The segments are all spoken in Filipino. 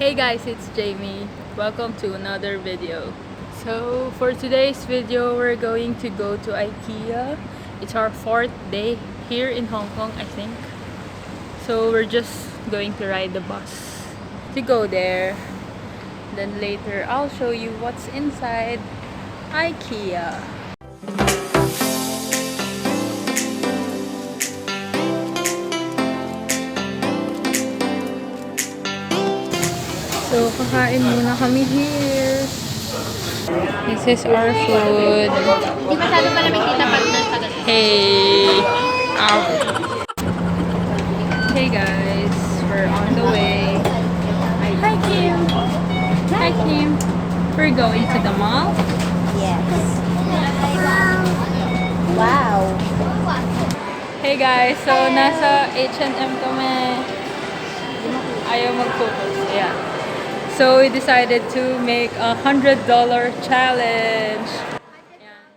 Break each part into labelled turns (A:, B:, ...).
A: Hey guys, it's Jamie. Welcome to another video. So for today's video, we're going to go to IKEA. It's our 4th day here in Hong Kong, I think. So we're just going to ride the bus to go there. Then later, I'll show you what's inside IKEA. So, kakain muna kami here. This is our food.
B: Di masyado malamig dito pag nasa ganun.
A: Hey! Ow. Hey guys, we're on the way. Hi Kim! Hi Kim! We're going to the mall.
B: Yes. Wow.
A: Hey guys, so nasa H&M kami. Ayaw mag-focus. Ayan. So we decided to make a $100 challenge. Ayan.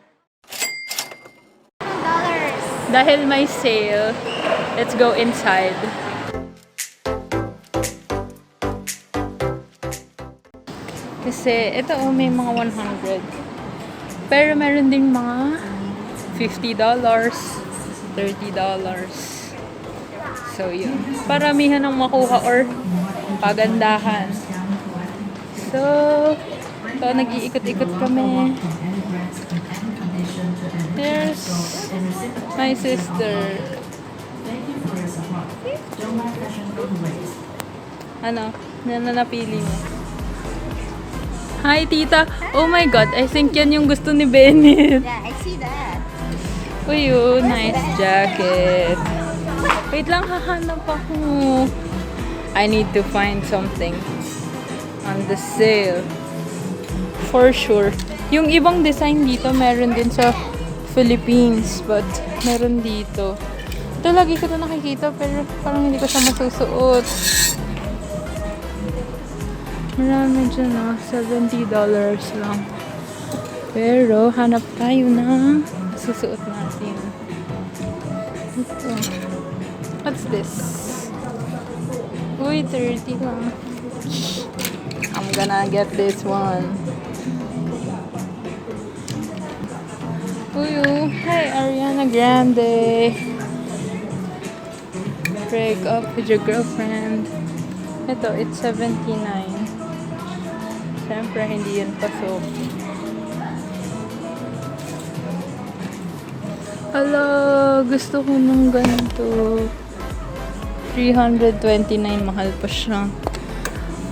A: Dahil may sale, let's go inside. Kasi ito may mga 100. Pero meron ding mga $50, $30. So yun. Paramihan ang makuha or pagandahan. So, ito, nag-iikot-ikot kami. Here's my sister. Ano? Yan na napili mo. Hi, tita! Oh my God, I think yan yung gusto ni Bennett.
B: Yeah, I see that.
A: Uy, oh, nice jacket. Wait lang, hahanap ako. I need to find something on the sale. For sure. Yung ibang design dito, meron din sa Philippines. But, meron dito. Ito, lagi ko ito nakikita, pero parang hindi ko siya masusuot. Marami dyan, $70 lang. Pero, hanap tayo na susuot natin. Ito. What's this? Uy, 30 lang. I'm gonna get this one. Uy, oh. Hi, Ariana Grande. Break up with your girlfriend. Ito, it's $79. Siyempre, hindi yun pasok. Hala, gusto ko nung ganito. $329, mahal pa siya.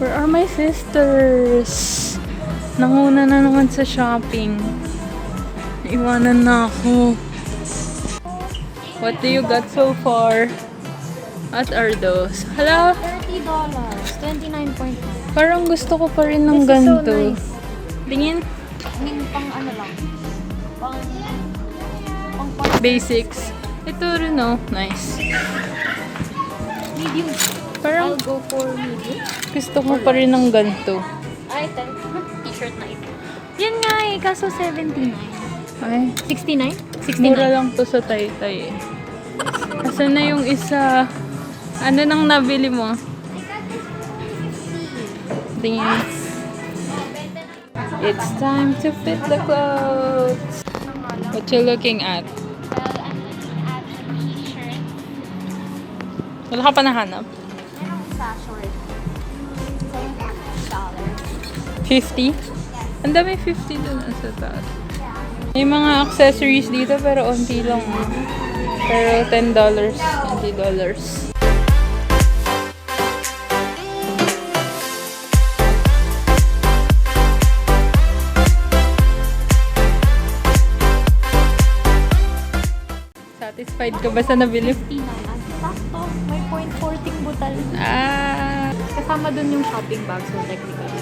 A: Where are my sisters? Nanguna na naman sa shopping. Iwanan na ako. What do you got so far? What are those? Hala?
B: $30. 29.9.
A: Parang gusto ko pa rin ng
B: This is so
A: ganito.
B: nice.
A: Tingin?
B: Pang ano lang. Pang
A: Basics. Ito rin, oh. Nice.
B: medium.
A: Parang
B: I'll go for medium.
A: gusto ko pa rin ng ganito.
B: Ay, t-shirt na ito. Yan nga eh, kaso 79.
A: Ay,
B: 69?
A: mura
B: 69.
A: lang to sa Taytay eh. Kasi na yung isa. Ano nang nabili mo? Tingin. It's time to fit the clothes. What you looking at?
B: Well, I'm looking at the t-shirt.
A: Wala ka pa nahanap?
B: Merong sa short. $50.
A: 50? Ang dami 50 dun sa taas. May mga accessories dito pero onti lang. Pero $10, $20. Satisfied ka ba sa nabili?
B: 59. Sakto. May .40 butal.
A: Ah,
B: Kasama dun yung shopping bag. So, technically,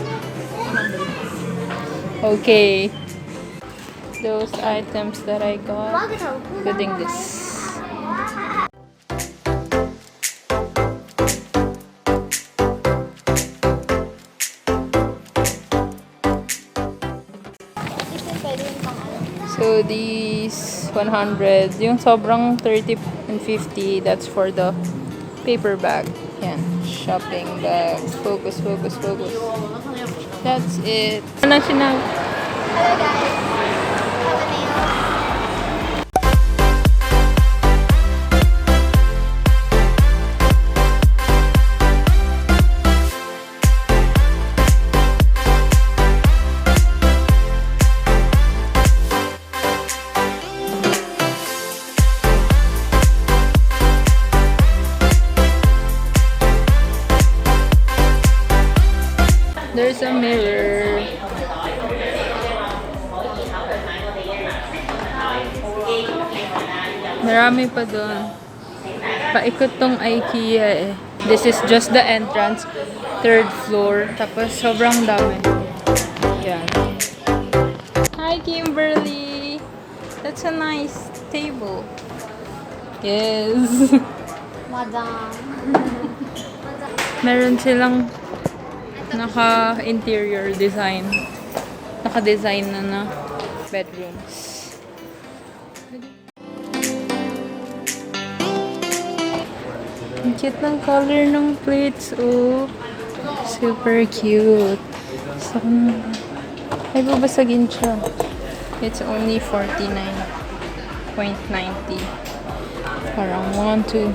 B: 100.
A: okay. Those items that I got, including this. So these 100, yung sobrang 30 and 50, that's for the paper bag. Yan. shopping bag. Focus, focus, focus. That's it. Ano sinabi?
B: Hello guys. Have a nail.
A: There's a mirror. Marami pa doon. Paikot tong IKEA eh. This is just the entrance. 3rd floor. Tapos sobrang dami. Yan. Hi Kimberly! That's a nice table. Yes.
B: Madam.
A: Meron silang naka-interior design. Naka-design na bedrooms. Ang cute ng color ng plates, oh. Super cute. So, ay babasagin siya. It's only 49.90. Parang 1, 2,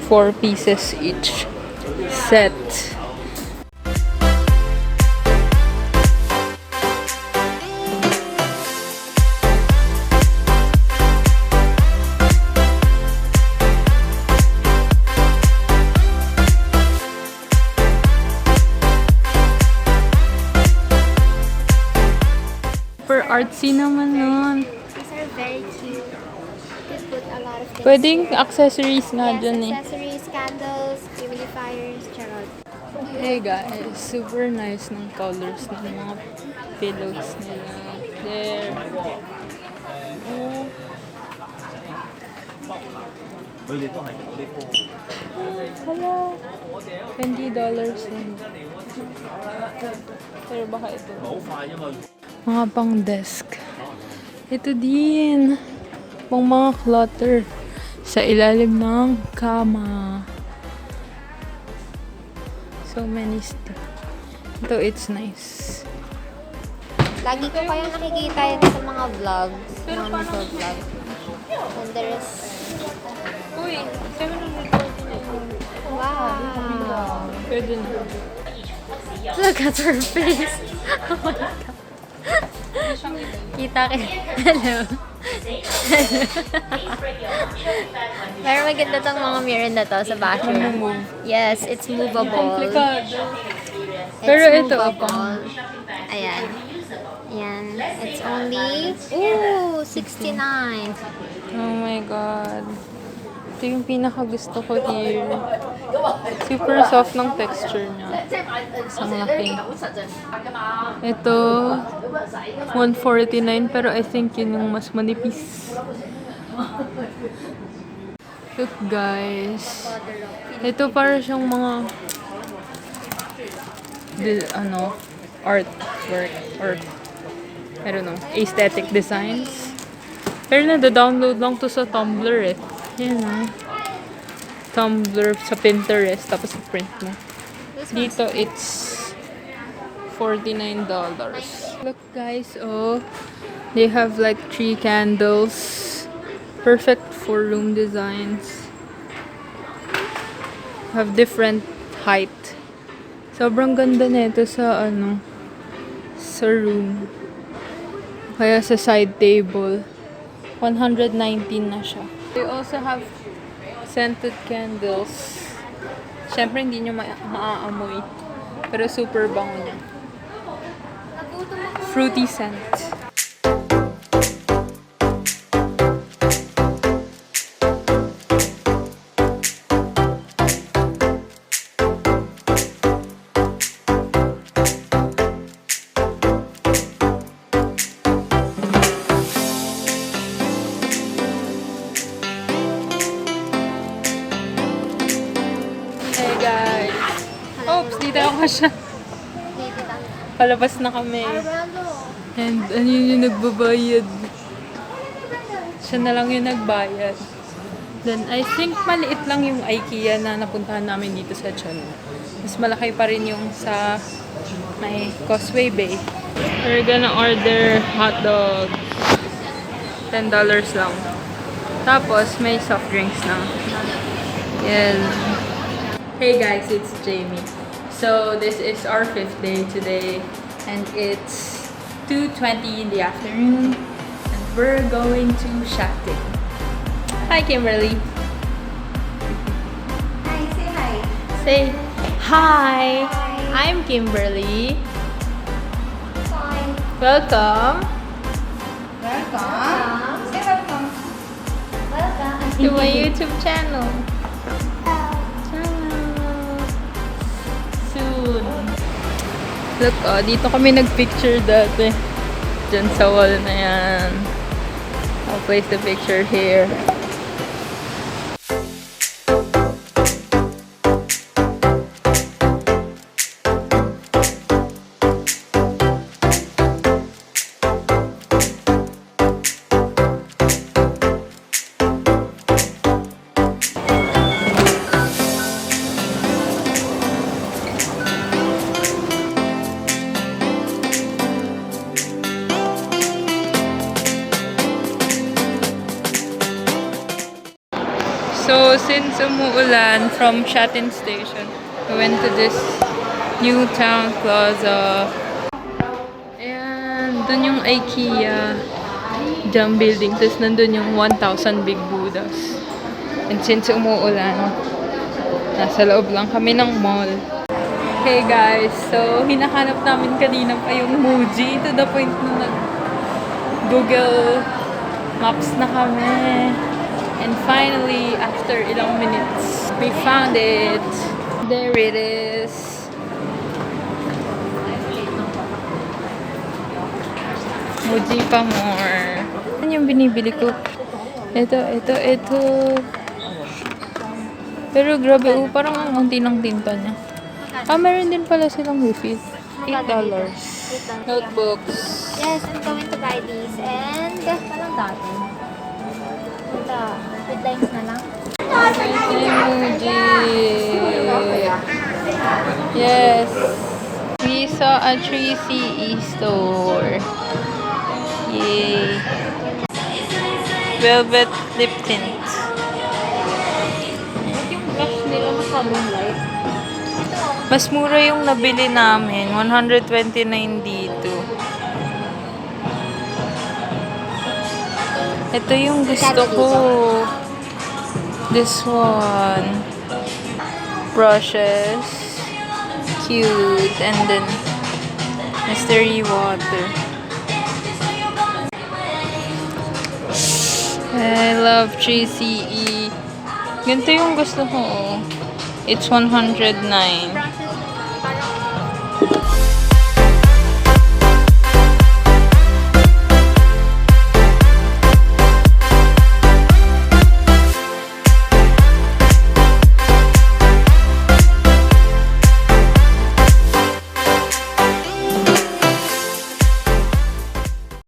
A: 4 pieces each. Set. Super artsy naman nun.
B: These are very cute. You put a lot of things.
A: Pwedeng accessories nga
B: Yes,
A: dyan eh.
B: accessories, candles, humidifiers, charot.
A: Hey guys, super nice ng colors ng mga pillows nila. There. Oh. Hala. $20 lang. Pero baka ito. Mga pang desk. Ito din. Pang mga clutter. Sa ilalim ng kama. So many stuff. Ito, it's nice.
B: Lagi ko kaya nakikita yun sa mga vlogs. Mga vlog. And there's...
A: Uy, 749.
B: Wow!
A: Pwede na.
B: Look at her face! Oh my God. Kita ka. Hello. Pero maganda tong mga mirror na to sa bathroom. Yes, it's movable.
A: Komplikado.
B: It's
A: Pero ito,
B: movable. Ayan. Ayan. It's only, ooh, 69.
A: Oh my God. Ito yung pinaka-gusto ko here. Super soft ng texture niya. Isang laki. Ito, 149 pero I think yun yung mas manipis. Look guys. Ito para siyang mga artwork or I don't know, aesthetic designs. Pero nada-download lang to sa Tumblr eh. Yan ah. Tumblr sa Pinterest tapos i-print mo. Dito it's $49. Look guys, oh. They have like 3 candles. Perfect for room designs. Have different height. Sobrang ganda nito sa sa room. Kaya sa side table. 119 na siya. They also have scented candles. Siyempre hindi nyo maaamoy. Pero super bango niya. Fruity scent. Hey guys. Oops, dito ako siya. Palabas na kami. And ano yung nagbabayad? Siya na lang yung nagbayad. Then, I think maliit lang yung IKEA na napuntahan namin dito sa Chon. Mas malaki pa rin yung sa may Causeway Bay. We're gonna order hot dog. $10 lang. Tapos, may soft drinks na. Yes. Hey guys, it's Jamie. So, this is our 5th day today. And it's 2:20 in the afternoon. And we're going to shopping. Hi, Kimberly.
B: Hi, say hi.
A: Say hi. I'm Kimberly.
B: Hi.
A: Welcome
B: Welcome. Say welcome. Welcome.
A: to my YouTube channel. Soon. Look, oh, dito kami nagpicture dati. Diyan sa wall na yan. I'll place the picture here. So, since umuulan from Shatin Station, we went to this New Town Plaza. And dun yung IKEA Jam Building. Tapos nandun yung 1,000 Big Buddhas. And since umuulan, nasa loob lang kami ng mall. Hey guys, so hinahanap namin kanina pa yung Muji to the point na Google Maps na kami. And finally, after ilang minutes, we found it. There it is. Muji pa more. Ano yung binibili ko? Ito. Pero grabe, oh, parang ang unti ng tinta niya. Meron din pala silang refill. $8. Notebooks.
B: Yes, I'm going to buy these. And, parang dati. Ito, with lines na lang.
A: Muji. Yes. We saw a 3CE store. Yay. Velvet lip tint.
B: Yung brush nila na moonlight.
A: Mas mura yung nabili namin. 129 dito. Ito yung gusto ko. This one. Brushes. Cute. And then, mystery water. I love 3CE. Ganito yung gusto ko. It's 109.